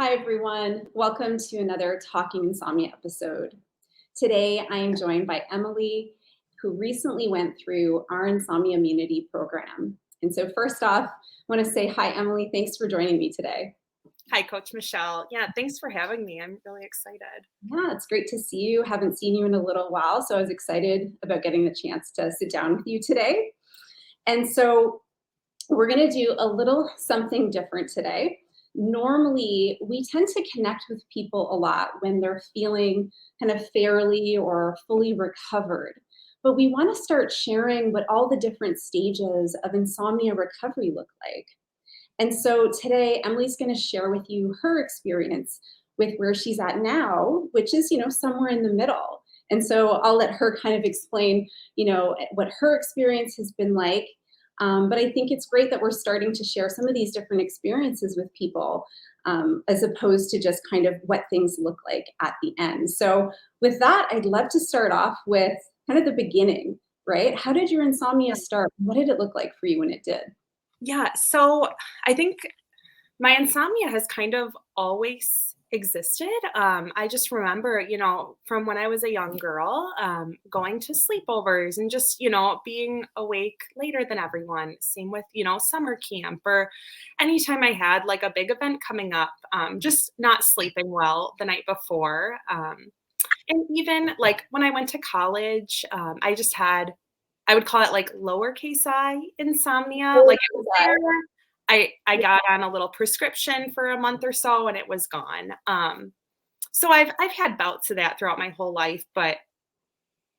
Hi, everyone. Welcome to another Talking Insomnia episode. Today, I am joined by Emily, who recently went through our Insomnia Immunity program. And so, first off, I want to say hi, Emily. Thanks for joining me today. Hi, Coach Michelle. Yeah, thanks for having me. I'm really excited. Yeah, it's great to see you. Haven't seen you in a little while, so I was excited about getting the chance to sit down with you today. And so, we're going to do a little something different today. Normally, we tend to connect with people a lot when they're feeling kind of fairly or fully recovered. But we want to start sharing what all the different stages of insomnia recovery look like. And so today, Emily's going to share with you her experience with where she's at now, which is, somewhere in the middle. And so I'll let her kind of explain, what her experience has been like. But I think it's great that we're starting to share some of these different experiences with people, as opposed to just kind of what things look like at the end. So with that, I'd love to start off with kind of the beginning, right? How did your insomnia start? What did it look like for you when it did? Yeah, so I think my insomnia has kind of always existed. I just remember, from when I was a young girl, going to sleepovers and just, being awake later than everyone. Same with, summer camp or anytime I had like a big event coming up, just not sleeping well the night before. And even like when I went to college, I just had I would call it like lowercase I insomnia. Like it was there. I got on a little prescription for a month or so and it was gone. So I've had bouts of that throughout my whole life, but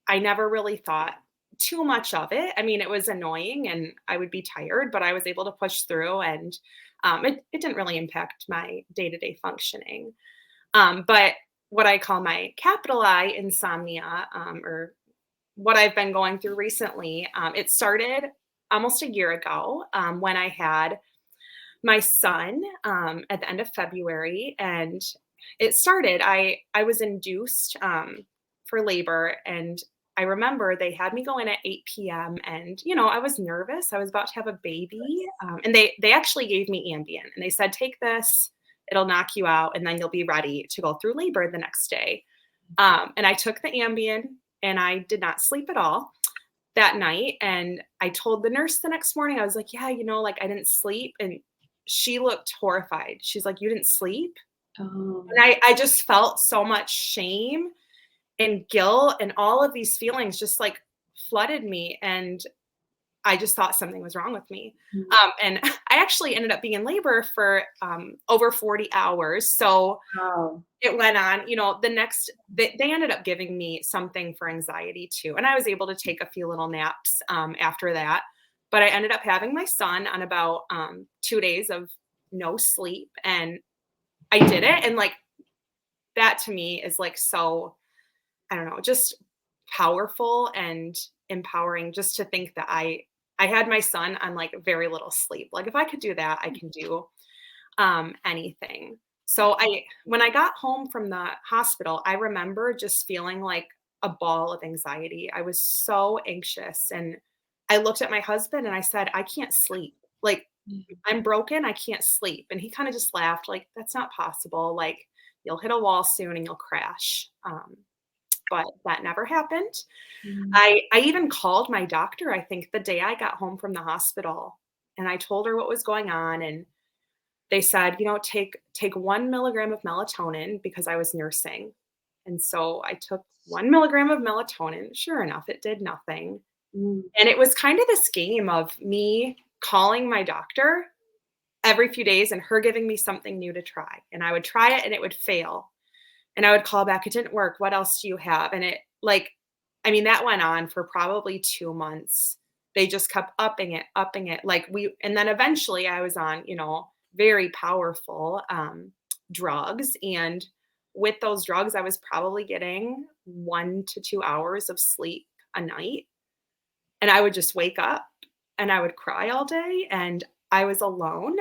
I never really thought too much of it. I mean, it was annoying and I would be tired, but I was able to push through and it didn't really impact my day-to-day functioning. But what I call my capital I insomnia, or what I've been going through recently, it started almost a year ago when I had my son at the end of February, and it started. I was induced for labor, and I remember they had me go in at 8 p.m. and I was nervous. I was about to have a baby, and they actually gave me Ambien, and they said take this. It'll knock you out, and then you'll be ready to go through labor the next day. And I took the Ambien, and I did not sleep at all that night. And I told the nurse the next morning, I was like, yeah, like I didn't sleep. And she looked horrified. She's like, you didn't sleep? Oh, And I just felt so much shame and guilt and all of these feelings just like flooded me. And I just thought something was wrong with me. mm, And I actually ended up being in labor for over 40 hours. So wow. it went on, they ended up giving me something for anxiety too. And I was able to take a few little naps after that. But I ended up having my son on about 2 days of no sleep. And I did it. And like that to me is like so, I don't know, just powerful and empowering just to think that I had my son on like very little sleep. Like if I could do that, I can do anything. So when I got home from the hospital, I remember just feeling like a ball of anxiety. I was so anxious and I looked at my husband and I said, I can't sleep. Like I'm broken. I can't sleep. And he kind of just laughed like, that's not possible. Like you'll hit a wall soon and you'll crash. But that never happened. Mm. I even called my doctor, I think the day I got home from the hospital, and I told her what was going on. And they said, take 1 milligram of melatonin because I was nursing. And so I took 1 milligram of melatonin. Sure enough, it did nothing. Mm. And it was kind of this game of me calling my doctor every few days and her giving me something new to try. And I would try it and it would fail. And I would call back, it didn't work. What else do you have? And that went on for probably 2 months. They just kept upping it. And then eventually I was on, very powerful drugs. And with those drugs, I was probably getting 1 to 2 hours of sleep a night. And I would just wake up and I would cry all day. And I was alone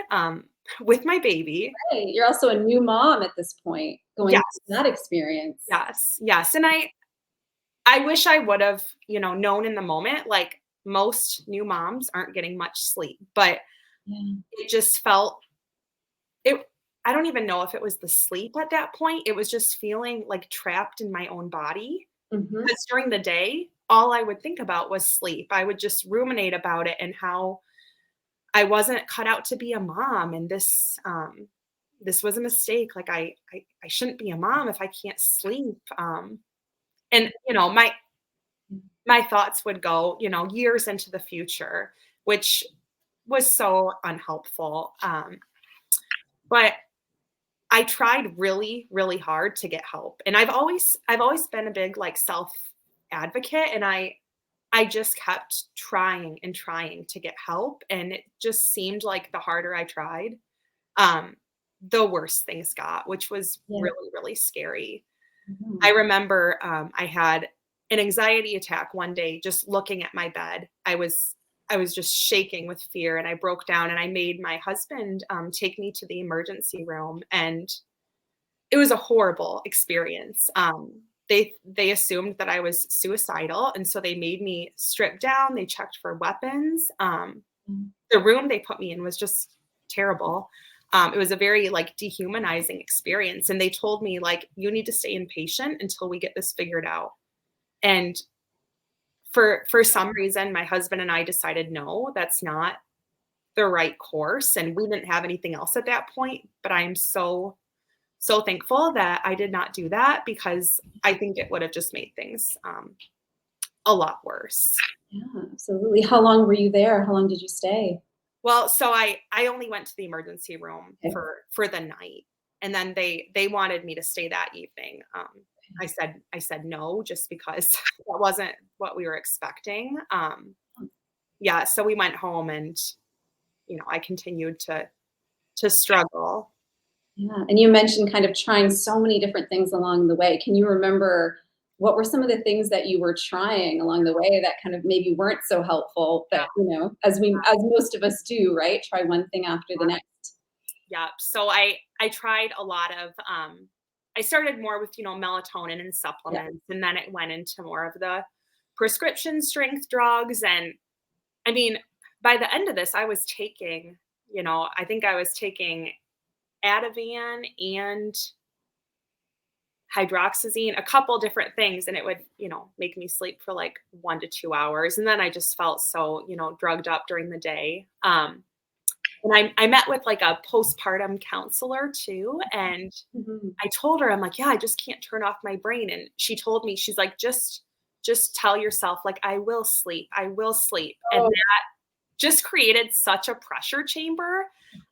with my baby. Right. You're also a new mom at this point, going Yes, through that experience. yes, yes. And I wish I would have, known in the moment, like most new moms aren't getting much sleep, but Yeah. it just felt it I don't even know if it was the sleep at that point. It was just feeling like trapped in my own body. Mhm. Because during the day, all I would think about was sleep. I would just ruminate about it and how I wasn't cut out to be a mom, and this was a mistake. Like I shouldn't be a mom if I can't sleep. And my thoughts would go, years into the future, which was so unhelpful. But I tried really, really hard to get help. And I've always been a big like self advocate, and I just kept trying and trying to get help, and it just seemed like the harder I tried, um, the worse things got, which was Yeah. really, really scary. I Mhm. remember, I had an anxiety attack one day just looking at my bed. I was just shaking with fear, and I broke down, and I made my husband, take me to the emergency room, and it was a horrible experience. They assumed that I was suicidal, and so they made me strip down, they checked for weapons. Mm. The room they put me in was just terrible. It was a very, like, dehumanizing experience, and they told me, like, "You need to stay inpatient until we get this figured out." And for some reason, my husband and I decided, "No, that's not the right course," and we didn't have anything else at that point, but I am so thankful that I did not do that because I think it would have just made things, a lot worse. Yeah, absolutely. How long were you there? How long did you stay? Well, so I only went to the emergency room Okay. for the night, and then they wanted me to stay that evening. I said no just because that wasn't what we were expecting. Yeah, so we went home, and I continued to struggle. Yeah, and you mentioned kind of trying so many different things along the way. Can you remember what were some of the things that you were trying along the way that kind of maybe weren't so helpful Yeah, that, as most of us do, right? Try one thing after the next. yeah. So I tried a lot of I started more with, melatonin and Yeah. supplements, and then it went into more of the prescription strength drugs. And I mean, by the end of this, I was taking, I think I was taking Ativan and hydroxyzine, a couple different things, and it would, make me sleep for like 1 to 2 hours. And then I just felt so, drugged up during the day. And I met with like a postpartum counselor too. And Mhm. I told her, I'm like, yeah, I just can't turn off my brain. And she told me, she's like, just tell yourself, like, I will sleep. I will sleep. And Oh, that just created such a pressure chamber.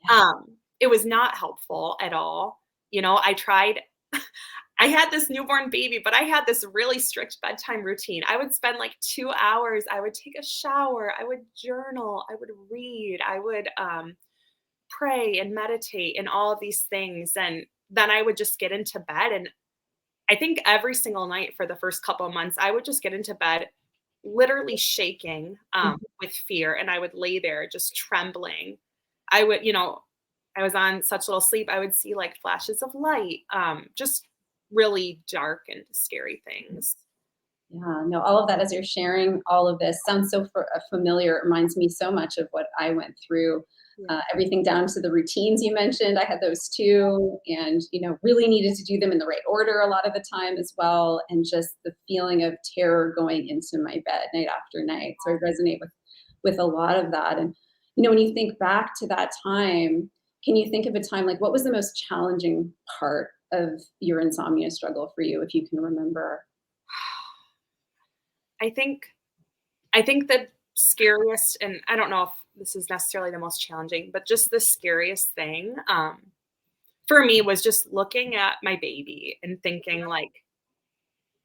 yeah. It was not helpful at all. I tried, I had this newborn baby, but I had this really strict bedtime routine. I would spend like 2 hours. I would take a shower. I would journal. I would read. I would pray and meditate and all of these things. And then I would just get into bed. And I think every single night for the first couple of months, I would just get into bed literally shaking Mhm. with fear. And I would lay there just trembling. I would, I was on such little sleep. I would see like flashes of light, just really dark and scary things. Yeah, no, all of that as you're sharing all of this sounds so familiar. It reminds me so much of what I went through. Yeah. Everything down to the routines you mentioned. I had those too, and really needed to do them in the right order a lot of the time as well. And just the feeling of terror going into my bed night after night. So I resonate with a lot of that. And when you think back to that time, can you think of a time like what was the most challenging part of your insomnia struggle for you, if you can remember? I think I think the scariest, and I don't know if this is necessarily the most challenging, but just the scariest thing, for me was just looking at my baby and thinking like,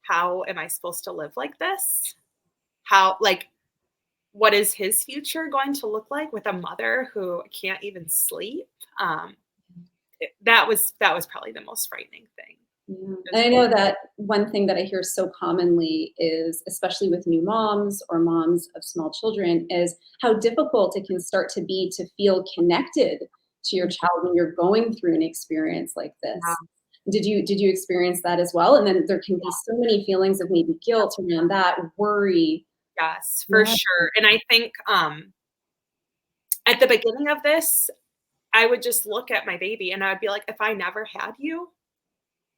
how am I supposed to live like this? How, like, what is his future going to look like with a mother who can't even sleep? Um, that was probably the most frightening thing. Yeah. And Just I know that one thing that I hear so commonly is, especially with new moms or moms of small children, is how difficult it can start to be to feel connected to your child when you're going through an experience like yeah, this. Did you experience that as well? And then there can be so many feelings of maybe guilt around that, worry. yes, for Yeah. sure. And I think at the beginning of this, I would just look at my baby and I'd be like, if I never had you,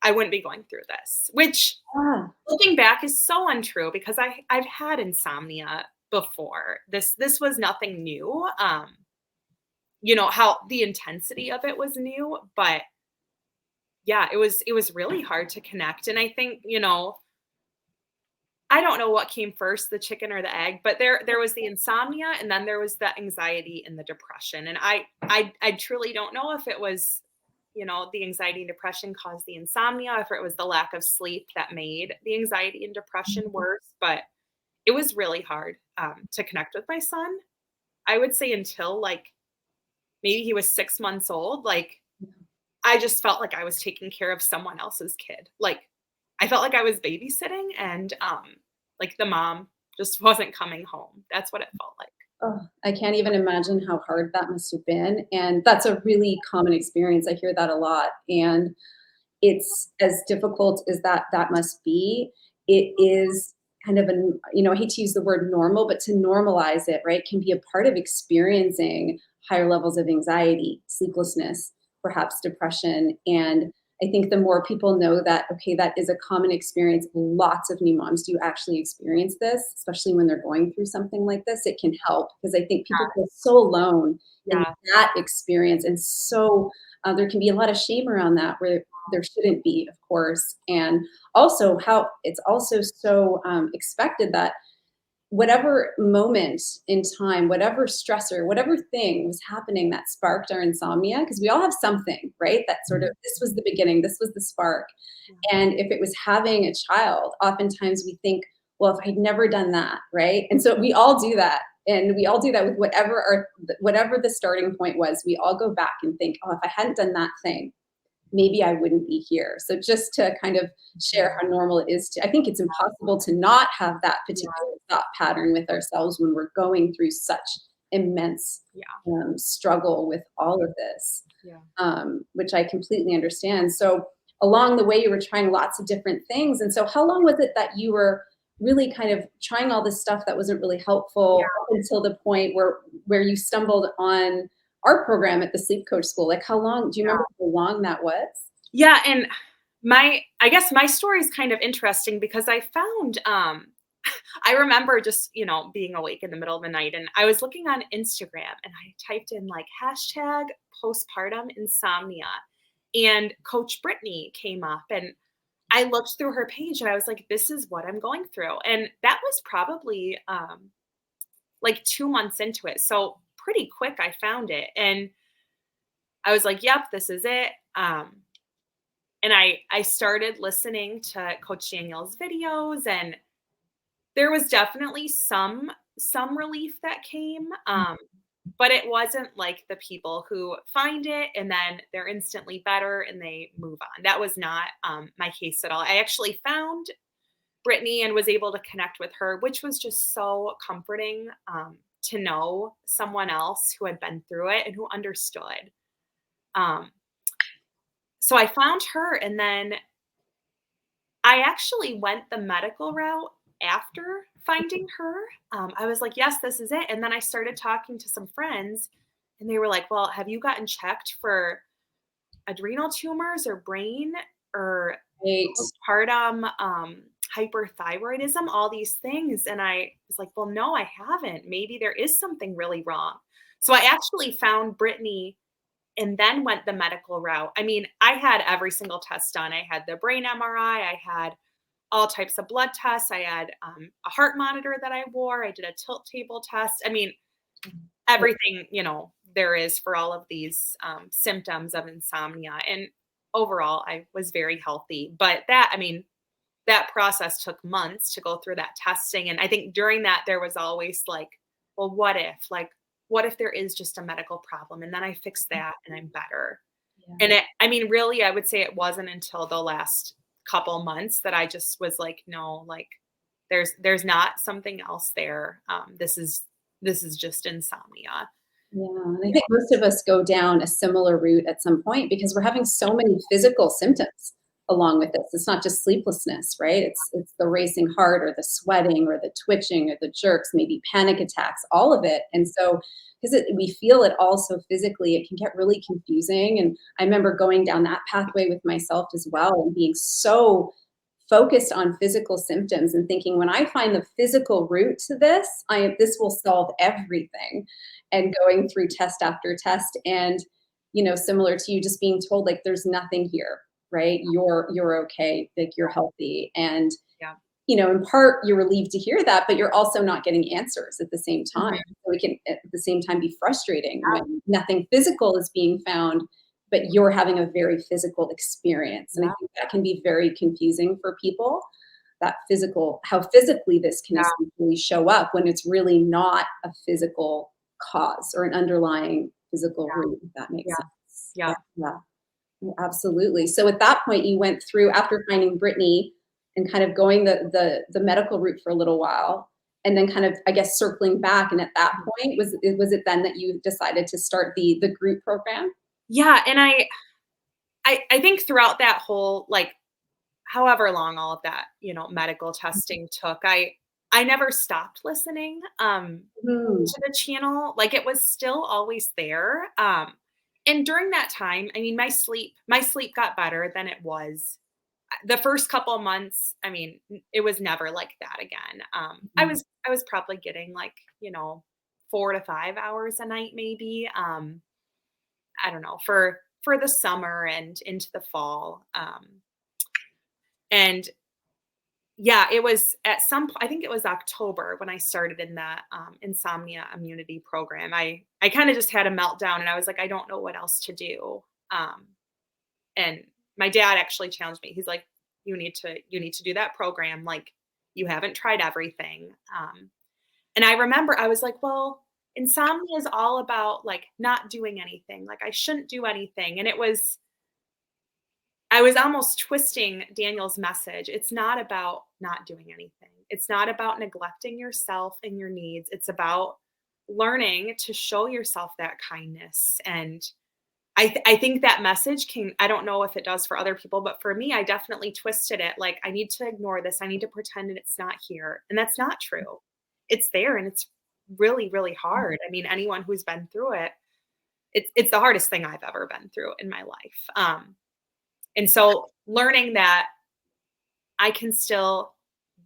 I wouldn't be going through this, which Ah, looking back is so untrue because I've had insomnia before. This was nothing new. How the intensity of it was new, but yeah, it was really hard to connect. And I think, I don't know what came first, the chicken or the egg, but there was the insomnia and then there was the anxiety and the depression. And I truly don't know if it was, the anxiety and depression caused the insomnia, if it was the lack of sleep that made the anxiety and depression worse. But it was really hard to connect with my son. I would say until like maybe he was 6 months old, like I just felt like I was taking care of someone else's kid. Like I felt like I was babysitting and like the mom just wasn't coming home. That's what it felt like. oh, I can't even imagine how hard that must have been, and that's a really common experience. I hear that a lot, and it's as difficult as that must be. It is kind of an, I hate to use the word normal, but to normalize it, right, can be a part of experiencing higher levels of anxiety, sleeplessness, perhaps depression. And I think the more people know that, okay, that is a common experience, lots of new moms do actually experience this, especially when they're going through something like this, it can help because I think people feel so alone in Yeah. that experience. And so there can be a lot of shame around that where there shouldn't be, of course. And also how it's also so expected that whatever moment in time, whatever stressor, whatever thing was happening that sparked our insomnia, because we all have something, right? That sort of, this was the beginning, this was the spark. Yeah. And if it was having a child, oftentimes we think, well, if I'd never done that, right? And so we all do that. And we all do that with whatever the starting point was. We all go back and think, oh, if I hadn't done that thing, maybe I wouldn't be here. So just to kind of share how normal it is I think it's impossible to not have that Yeah. particular thought pattern with ourselves when we're going through such immense Yeah. struggle with all of this, Yeah. which I completely understand. So along the way, you were trying lots of different things. And so how long was it that you were really kind of trying all this stuff that wasn't really helpful up until the point where you stumbled on our program at the sleep coach school? Like how long, do you remember how long that was? Yeah, and I guess my story is kind of interesting because I found I remember just, being awake in the middle of the night and I was looking on Instagram and I typed in like hashtag postpartum insomnia and Coach Brittany came up and I looked through her page and I was like, this is what I'm going through. And that was probably like 2 months into it. So pretty quick I found it. And I was like, yep, this is it. And I started listening to Coach Danielle's videos and there was definitely some relief that came, but it wasn't like the people who find it and then they're instantly better and they move on. That was not my case at all. I actually found Brittany and was able to connect with her, which was just so comforting to know someone else who had been through it and who understood. Um, so I found her and then I actually went the medical route after finding her. I was like, yes, this is it. And then I started talking to some friends, and they were like, well, have you gotten checked for adrenal tumors or brain or Right. postpartum hyperthyroidism, all these things? And I was like, well, no, I haven't. Maybe there is something really wrong. So I actually found Brittany and then went the medical route. I mean, I had every single test done. I had the brain MRI, I had all types of blood tests. I had a heart monitor that I wore. I did a tilt table test. I mean, everything, there is for all of these symptoms of insomnia. And overall, I was very healthy. But that process took months to go through that testing. And I think during that, there was always like, well, what if? Like, what if there is just a medical problem? And then I fix that and I'm better. And Yeah. really, I would say it wasn't until the last couple months that I just was like, no, like there's not something else there. This is just insomnia. Yeah, and I think most of us go down a similar route at some point because we're having so many physical symptoms, along with this. It's not just sleeplessness, right? It's the racing heart or the sweating or the twitching or the jerks, maybe panic attacks, all of it. And so because we feel it also physically, it can get really confusing. And I remember going down that pathway with myself as well and being so focused on physical symptoms and thinking when I find the physical root to this, this will solve everything. And going through test after test and similar to you just being told like there's nothing here, right? You're okay, like you're healthy. And Yeah. in part you're relieved to hear that, but you're also not getting answers at the same time. Mhm. So it can at the same time be frustrating Yeah. when nothing physical is being found, but you're having a very physical experience. And I Yeah. think that can be very confusing for people, that physical, how physically this can Yeah. essentially show up when it's really not a physical cause or an underlying physical root, if that makes Yeah. sense. Yeah. Yeah. Absolutely. So at that point, you went through after finding Brittany and kind of going the medical route for a little while, and then kind of I guess circling back. And at that point, was it then that you decided to start the group program? Yeah, and I think throughout that whole, like, however long all of that, medical testing took, I never stopped listening, Mhm. to the channel. Like, it was still always there, and during that time, I mean, my sleep got better than it was. The first couple months, I mean, it was never like that again. I was probably getting, like, 4 to 5 hours a night maybe, I don't know, for the summer and into the fall, and yeah, it was at I think it was October when I started in the, Insomnia immunity program. I kinda just had a meltdown, and I was like, "I don't know what else to do." And my dad actually challenged me. He's like, "You need to do that program, like, you haven't tried everything." And I remember I was like, "Well, insomnia is all about, like, not doing anything, like, I shouldn't do anything." And I was almost twisting Daniel's message. It's not about not doing anything. It's not about neglecting yourself and your needs. It's about learning to show yourself that kindness. And I think that message can, I don't know if it does for other people, but for me, I definitely twisted it. Like, I need to ignore this. I need to pretend that it's not here. And that's not true. It's there, and it's really, really hard. I mean, anyone who's been through it, it's the hardest thing I've ever been through in my life. And so learning that I can still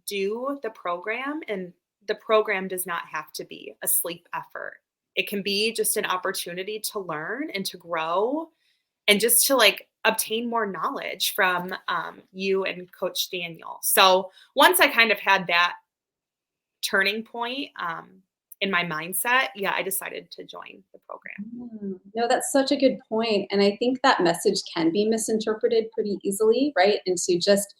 do the program, and the program does not have to be a sleep effort. It can be just an opportunity to learn and to grow and just to, like, obtain more knowledge from, you and Coach Daniel. So once I kind of had that turning point, in my mindset, yeah, I decided to join the program. No, that's such a good point, and I think that message can be misinterpreted pretty easily, right? And to just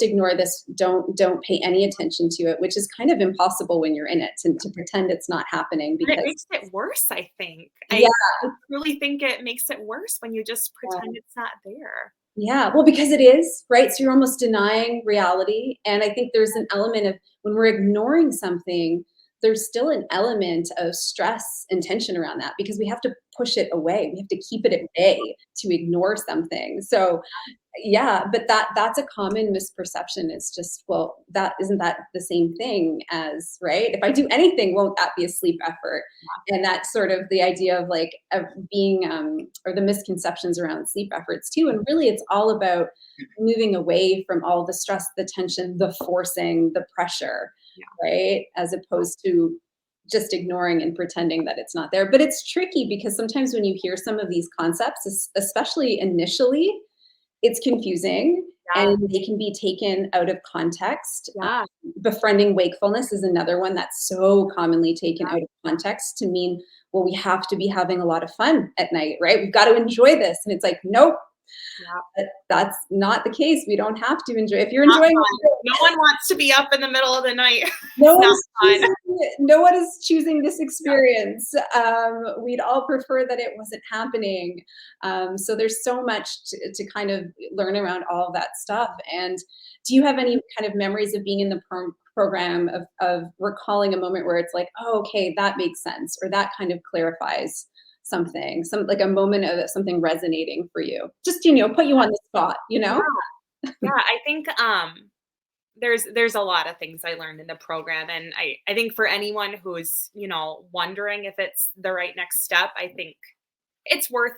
ignore this, don't pay any attention to it, which is kind of impossible when you're in it, to pretend it's not happening And it because makes it worse, I think. yeah, I really think it makes it worse when you just pretend it's not there. yeah, well, because it is, right? So you're almost denying reality. And I think there's an element of when we're ignoring something, there's still an element of stress and tension around that because we have to push it away. We have to keep it at bay to ignore something. So yeah, but that's a common misperception. It's just, well, that isn't that the same thing as, right? If I do anything, won't that be a sleep effort? And that's sort of the idea of like of being or the misconceptions around sleep efforts too. And really it's all about moving away from all the stress, the tension, the forcing, the pressure, Yeah. right? As opposed to just ignoring and pretending that it's not there. But it's tricky because sometimes when you hear some of these concepts, especially initially, it's confusing Yeah. and they can be taken out of context. Yeah. Befriending wakefulness is another one that's so commonly taken out of context to mean, well, we have to be having a lot of fun at night, right? We've got to enjoy this. And it's like, nope, Yeah. that's not the case. We don't have to enjoy. If you're Not enjoying fun. No one wants to be up in the middle of the night. no It's not one's fun. no one is choosing this experience. We'd all prefer that it wasn't happening. So there's so much to kind of learn around all of that stuff. And do you have any kind of memories of being in the program of recalling a moment where it's like, oh, okay, that makes sense, or that kind of clarifies something, some like a moment of something resonating for you? Just put you on the spot. Yeah. Yeah, I think, there's a lot of things I learned in the program, and I think for anyone who's, wondering if it's the right next step, I think it's worth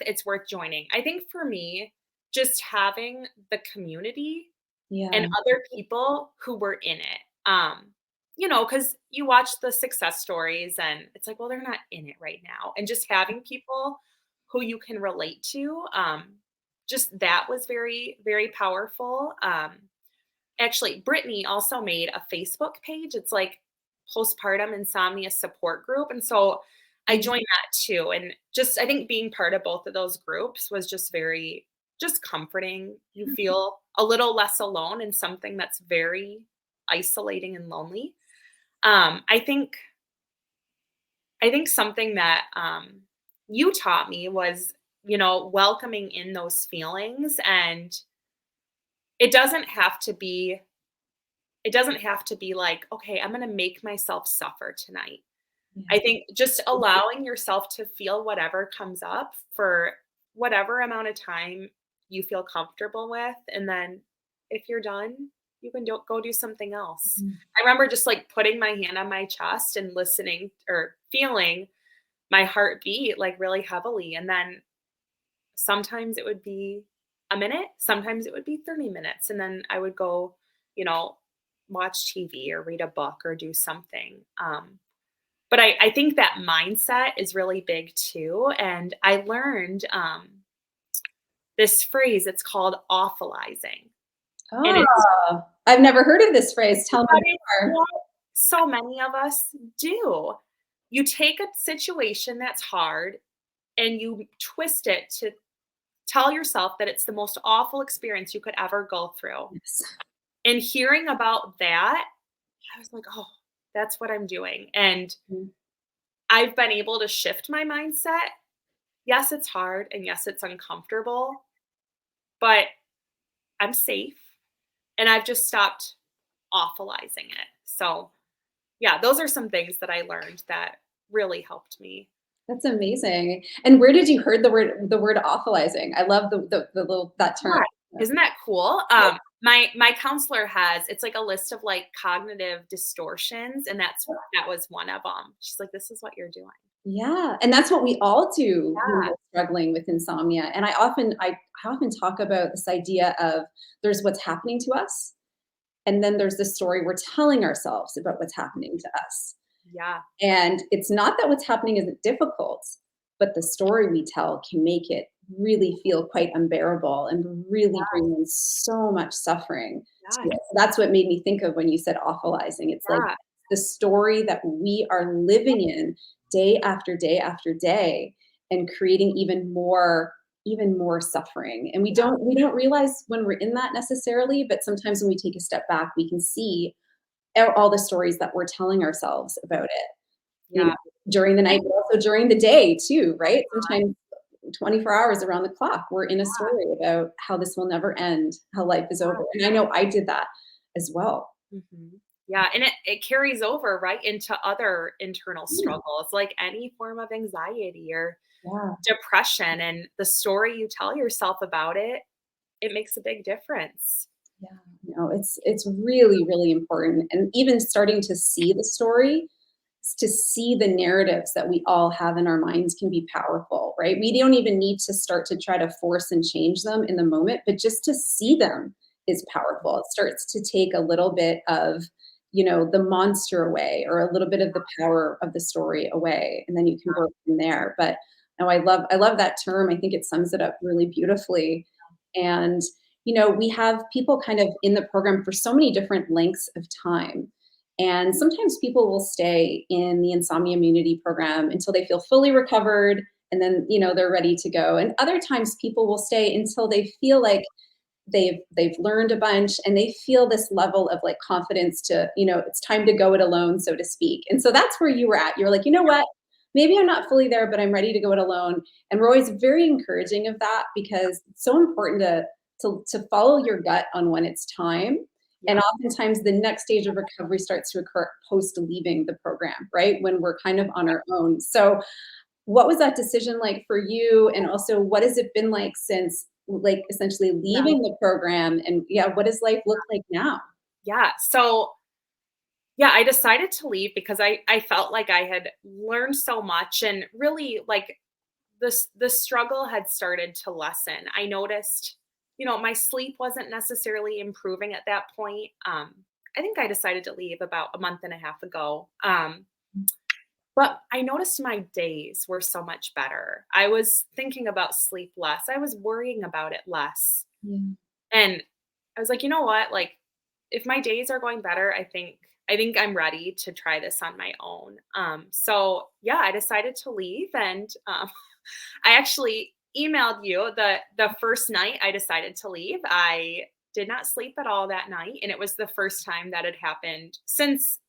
joining. I think for me, just having the community and Yeah. other people who were in it, because you watch the success stories and it's like, well, they're not in it right now, and just having people who you can relate to, just that was very, very powerful. Actually, Brittany also made a Facebook page. It's like postpartum insomnia support group. And so I Mhm. joined that too. And just, I think being part of both of those groups was just very, just comforting. You feel a little less alone in something that's very isolating and lonely. I think something that you taught me was, welcoming in those feelings, and it doesn't have to be It doesn't have to be like, "Okay, I'm gonna make myself suffer tonight." Yeah. I think just allowing yourself to feel whatever comes up for whatever amount of time you feel comfortable with, and then if you're done, you can go do something else. Mhm. I remember just, like, putting my hand on my chest and listening or feeling my heart beat, like, really heavily, and then sometimes it would be a minute, sometimes it would be 30 minutes, and then I would go, you know, watch TV or read a book or do something. But I think that mindset is really big too. And I learned this phrase, it's called awfulizing. And it's Ah, I've never heard of this phrase. Tell but me it's more. what so many of us do. You take a situation that's hard and you twist it to tell yourself that it's the most awful experience you could ever go through. Yes. And hearing about that, I was like, "Oh, that's what I'm doing." And Mhm. I've been able to shift my mindset. Yes, it's hard and yes, it's uncomfortable, but I'm safe and I've just stopped awfulizing it. So, yeah, those are some things that I learned that really helped me. That's amazing. And where did you heard the word awfulizing? I love the little that term. Yeah. Isn't that cool? My counselor has it's like a list of like cognitive distortions, and that was one of them. She's like, "This is what you're doing." Yeah, and that's what we all do when Yeah, we're struggling with insomnia, and I often talk about this idea of there's what's happening to us, and then there's the story we're telling ourselves about what's happening to us. yeah, And it's not that what's happening isn't difficult, but the story we tell can make it really feel quite unbearable and really bring in so much suffering yeah, to it. So that's what made me think of when you said awfulizing. It's like yeah, the story that we are living in day after day after day and creating even more suffering. And we don't realize when we're in that necessarily, but sometimes when we take a step back, we can see all the stories that we're telling ourselves about it, yeah. during the night, And but also during the day too, right? uh-huh, Sometimes 24 hours around the clock, we're in a story about how this will never end, how life is over. And I know I did that as well. mhm. Yeah, and it carries over, right, into other internal Yeah, struggles, like any form of anxiety or yeah, depression, and the story you tell yourself about it, it makes a big difference. yeah. No, it's really, really important. And even starting to see the story, to see the narratives that we all have in our minds can be powerful, right? We don't even need to start to try to force and change them in the moment, but just to see them is powerful. It starts to take a little bit of, the monster away or a little bit of the power of the story away, and then you can work from there. But no, I love that term. I think it sums it up really beautifully. And we have people kind of in the program for so many different lengths of time. And sometimes people will stay in the insomnia immunity program until they feel fully recovered and then, they're ready to go. And other times people will stay until they feel like they've learned a bunch and they feel this level of like confidence to, it's time to go it alone, so to speak. And so that's where you were at. You were like, you know what? Maybe I'm not fully there, but I'm ready to go it alone. And we're always very encouraging of that because it's so important to follow your gut on when it's time. And Yeah. oftentimes the next stage of recovery starts to occur post leaving the program, right? When we're kind of on our own. So what was that decision like for you? And also, what has it been like since like essentially Yeah. leaving the program, and yeah, what does life look like now? Yeah. So yeah, I decided to leave because I felt like I had learned so much and really like the struggle had started to lessen. I noticed, my sleep wasn't necessarily improving at that point. I think I decided to leave about a month and a half ago. But I noticed my days were so much better. I was thinking about sleep less. I was worrying about it less. Yeah. And I was like, you know what? Like, if my days are going better, I think I'm ready to try this on my own. So yeah, I decided to leave, and I actually emailed you the first night I decided to leave. I did not sleep at all that night, and it was the first time that had happened since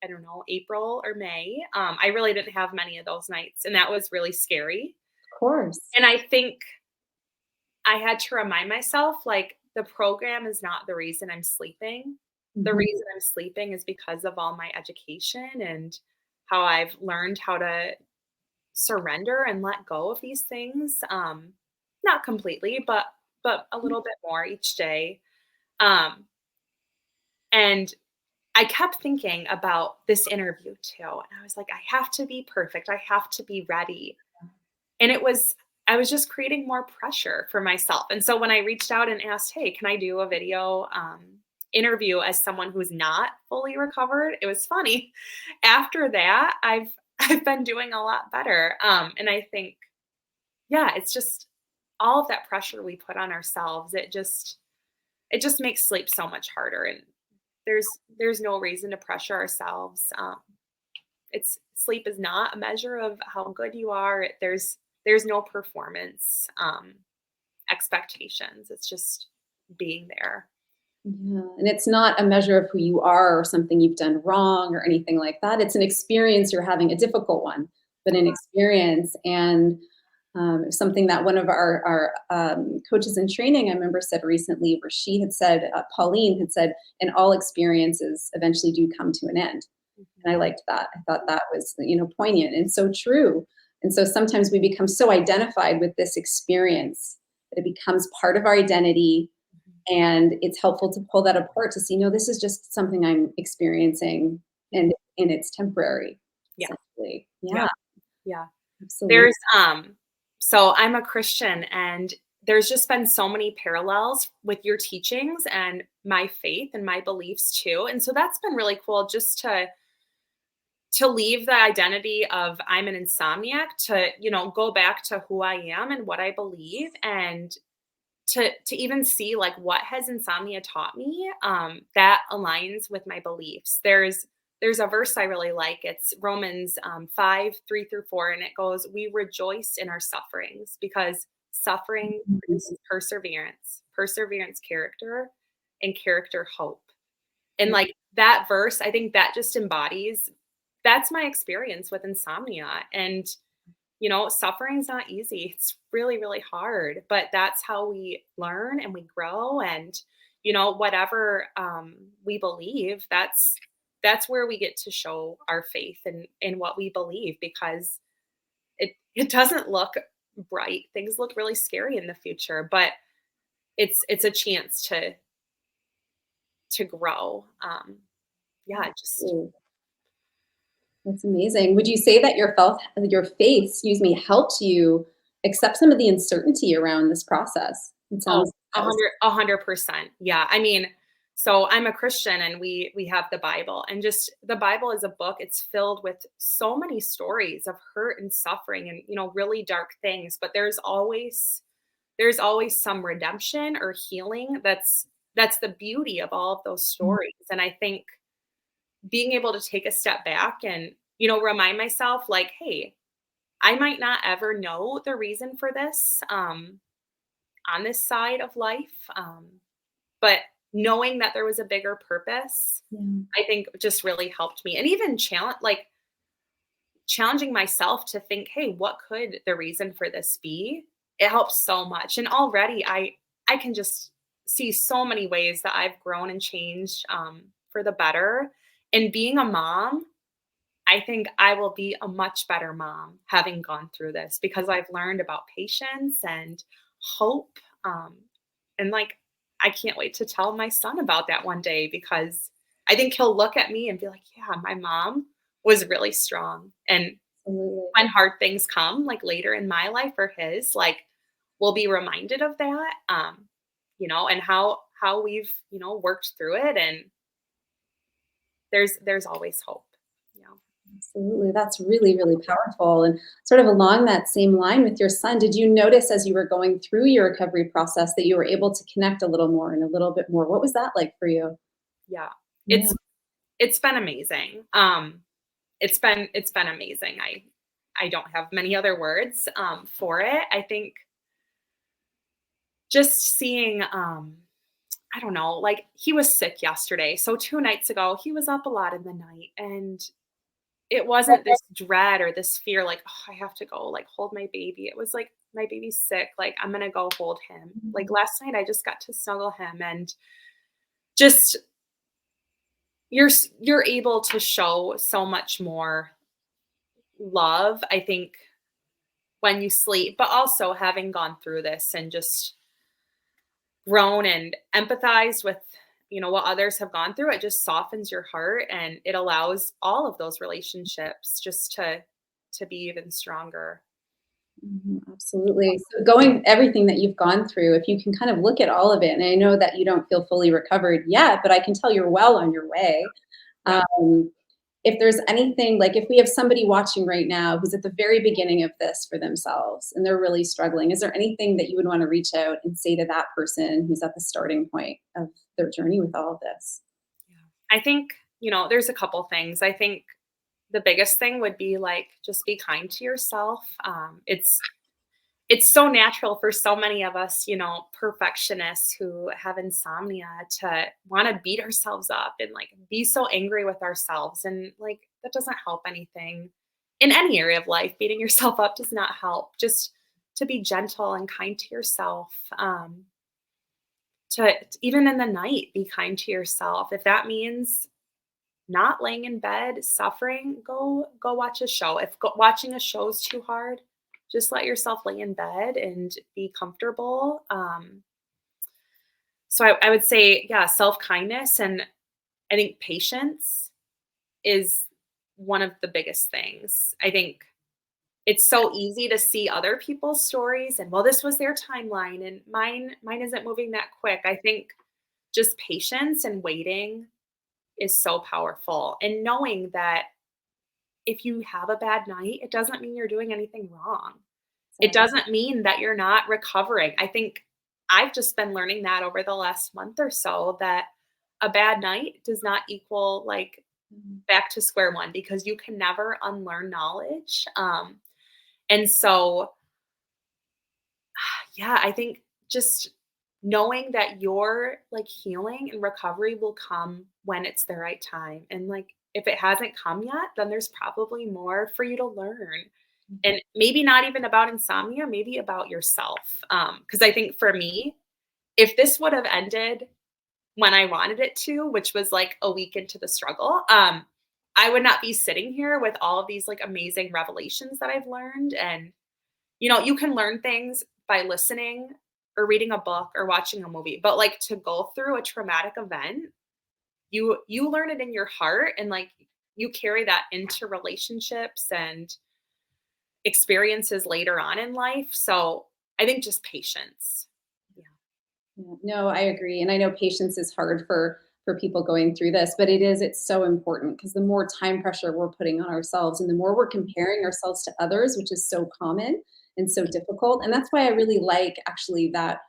I don't know, April or May. I really didn't have many of those nights, and that was really scary. Of course. And I think I had to remind myself, like, the program is not the reason I'm sleeping. The Mhm. reason I'm sleeping is because of all my education and how I've learned how to surrender and let go of these things. Not completely, but a little bit more each day. Um, and I kept thinking about this interview too. And I was like, I have to be perfect. I have to be ready. And I was just creating more pressure for myself. And so when I reached out and asked, hey, can I do a video interview as someone who's not fully recovered? It was funny. After that, I've been doing a lot better. And I think, yeah, it's just all of that pressure we put on ourselves. It just makes sleep so much harder. And there's no reason to pressure ourselves. It's sleep is not a measure of how good you are. There's no performance expectations. It's just being there. Yeah, and it's not a measure of who you are or something you've done wrong or anything like that. It's an experience you're having, a difficult one, but an experience. And something that one of our coaches in training, I remember, said recently, where she had said, Pauline had said, and all experiences eventually do come to an end. And I Mhm. liked that. I thought that was, poignant and so true. And so sometimes we become so identified with this experience that it becomes part of our identity, and it's helpful to pull that apart to see, no, this is just something I'm experiencing, Mhm. and it's temporary, Yeah, essentially. yeah, Yeah, yeah. absolutely. There's so I'm a Christian, and there's just been so many parallels with your teachings and my faith and my beliefs too. And so that's been really cool just to leave the identity of I'm an insomniac to, go back to who I am and what I believe, and to even see like what has insomnia taught me that aligns with my beliefs. There's a verse I really like. It's Romans 5:3-4, and it goes, we rejoice in our sufferings because suffering produces perseverance, perseverance character, and character hope. And like that verse, I think that just embodies that's my experience with insomnia. And suffering's not easy. It's really, really hard, but that's how we learn and we grow. And whatever we believe, that's where we get to show our faith and in what we believe, because it doesn't look bright. Things look really scary in the future, but it's a chance to grow. Yeah, just Ooh, that's amazing. Would you say that your faith, excuse me, helped you accept some of the uncertainty around this process? It Oh, sounds a like that was. hundred, 100%. Yeah. I mean, so I'm a Christian, and we have the Bible, and just the Bible is a book. It's filled with so many stories of hurt and suffering and really dark things, but there's always some redemption or healing. That's the beauty of all of those stories. And I think being able to take a step back and remind myself like, hey, I might not ever know the reason for this on this side of life. But knowing that there was a bigger purpose, Yeah. I think just really helped me. And even challenging myself to think, hey, what could the reason for this be? It helps so much. And already I can just see so many ways that I've grown and changed for the better. And being a mom, I think I will be a much better mom having gone through this, because I've learned about patience and hope. And like, I can't wait to tell my son about that one day because I think he'll look at me and be like, yeah, my mom was really strong. And Absolutely. when hard things come, like later in my life or his, like we'll be reminded of that, and how we've, worked through it. And there's always hope. Yeah. Absolutely. That's really, really powerful. And sort of along that same line with your son, did you notice as you were going through your recovery process that you were able to connect a little more and a little bit more? What was that like for you? Yeah. Yeah. It's been amazing. It's been amazing. I don't have many other words for it. I think just seeing I don't know, like he was sick yesterday. So 2 nights ago, he was up a lot in the night, and it wasn't this dread or this fear like, "Oh, I have to go like hold my baby." It was like my baby's sick, like I'm going to go hold him. Like last night I just got to snuggle him, and just you're able to show so much more love, I think, when you sleep, but also having gone through this and just grown and empathized with, what others have gone through, it just softens your heart and it allows all of those relationships just to be even stronger. Absolutely. So going everything that you've gone through, if you can kind of look at all of it, and I know that you don't feel fully recovered yet, but I can tell you're well on your way. Yeah. Um, if there's anything, like if we have somebody watching right now who's at the very beginning of this for themselves and they're really struggling, is there anything that you would want to reach out and say to that person who's at the starting point of their journey with all of this? I think, there's a couple things. I think the biggest thing would be like just be kind to yourself. It's so natural for so many of us, perfectionists who have insomnia to want to beat ourselves up and like be so angry with ourselves. And like that doesn't help anything in any area of life. Beating yourself up does not help. Just to be gentle and kind to yourself. To even in the night, be kind to yourself. If that means not laying in bed suffering, go watch a show. If watching a show is too hard, just let yourself lay in bed and be comfortable. So I would say, yeah, self-kindness, and I think patience is one of the biggest things. I think it's so easy to see other people's stories and, well, this was their timeline and mine isn't moving that quick. I think just patience and waiting is so powerful, and knowing that if you have a bad night, it doesn't mean you're doing anything wrong. It So, doesn't mean that you're not recovering. I think I've just been learning that over the last month or so, that a bad night does not equal like back to square one, because you can never unlearn knowledge. And so, yeah, I think just knowing that your like healing and recovery will come when it's the right time. And like if it hasn't come yet, then there's probably more for you to learn. And maybe not even about insomnia, maybe about yourself. Because I think for me, if this would have ended when I wanted it to, which was like a week into the struggle, I would not be sitting here with all of these like amazing revelations that I've learned. And you can learn things by listening or reading a book or watching a movie, but like to go through a traumatic event, you learn it in your heart, and like you carry that into relationships and experiences later on in life. So I think just patience. Yeah. yeah, no, I agree. And I know patience is hard for people going through this, but it's so important because the more time pressure we're putting on ourselves and the more we're comparing ourselves to others, which is so common and so difficult. And that's why I really like actually that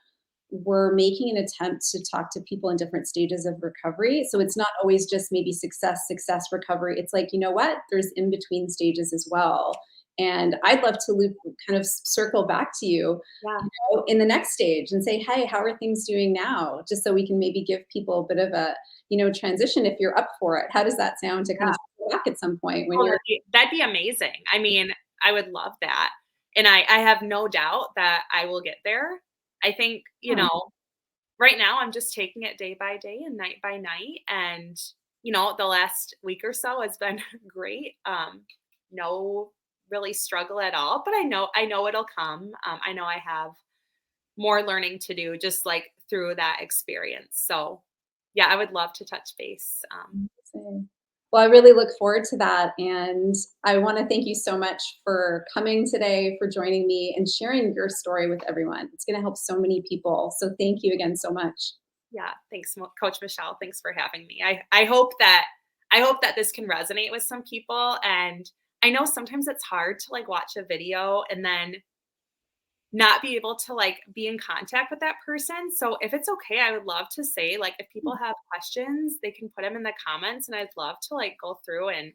we're making an attempt to talk to people in different stages of recovery. So it's not always just maybe success, success, recovery. It's like, you know what? There's in between stages as well. And I'd love to loop kind of circle back to you, Yeah. in the next stage and say, hey, how are things doing now? Just so we can maybe give people a bit of a, transition if you're up for it. How does that sound to kind Yeah. of circle back at some point when Oh, you're that'd be amazing. I mean, I would love that. And I have no doubt that I will get there. I think, right now I'm just taking it day by day and night by night. And, the last week or so has been great. No really struggle at all, but I know it'll come. I know I have more learning to do just like through that experience. So yeah, I would love to touch base. Amazing. Well, I really look forward to that. And I want to thank you so much for coming today, for joining me and sharing your story with everyone. It's going to help so many people. So thank you again so much. Yeah, thanks, Coach Michelle. Thanks for having me. I hope that this can resonate with some people. And I know sometimes it's hard to like watch a video and then not be able to like be in contact with that person. So if it's okay, I would love to say like if people have questions, they can put them in the comments, and I'd love to like go through and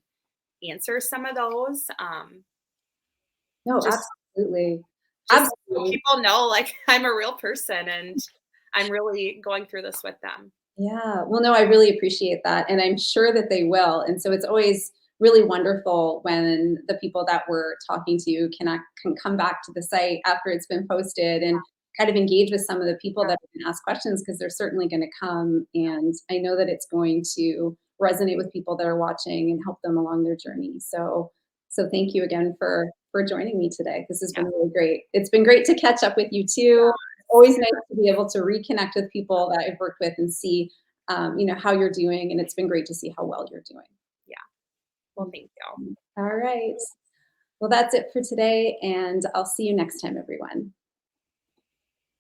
answer some of those. No, Just absolutely. just so Absolutely. people know like I'm a real person and I'm really going through this with them. Yeah. Well, no, I really appreciate that. And I'm sure that they will. And so it's always really wonderful when the people that we're talking to can come back to the site after it's been posted and kind of engage with some of the people Yeah, that are going to ask questions because they're certainly going to come. And I know that it's going to resonate with people that are watching and help them along their journey. So thank you again for joining me today. This has yeah, been really great. It's been great to catch up with you too. yes, Always nice to be able to reconnect with people that I've worked with and see how you're doing. And it's been great to see how well you're doing. yeah. Well, thank you. All right. Well, that's it for today. And I'll see you next time, everyone.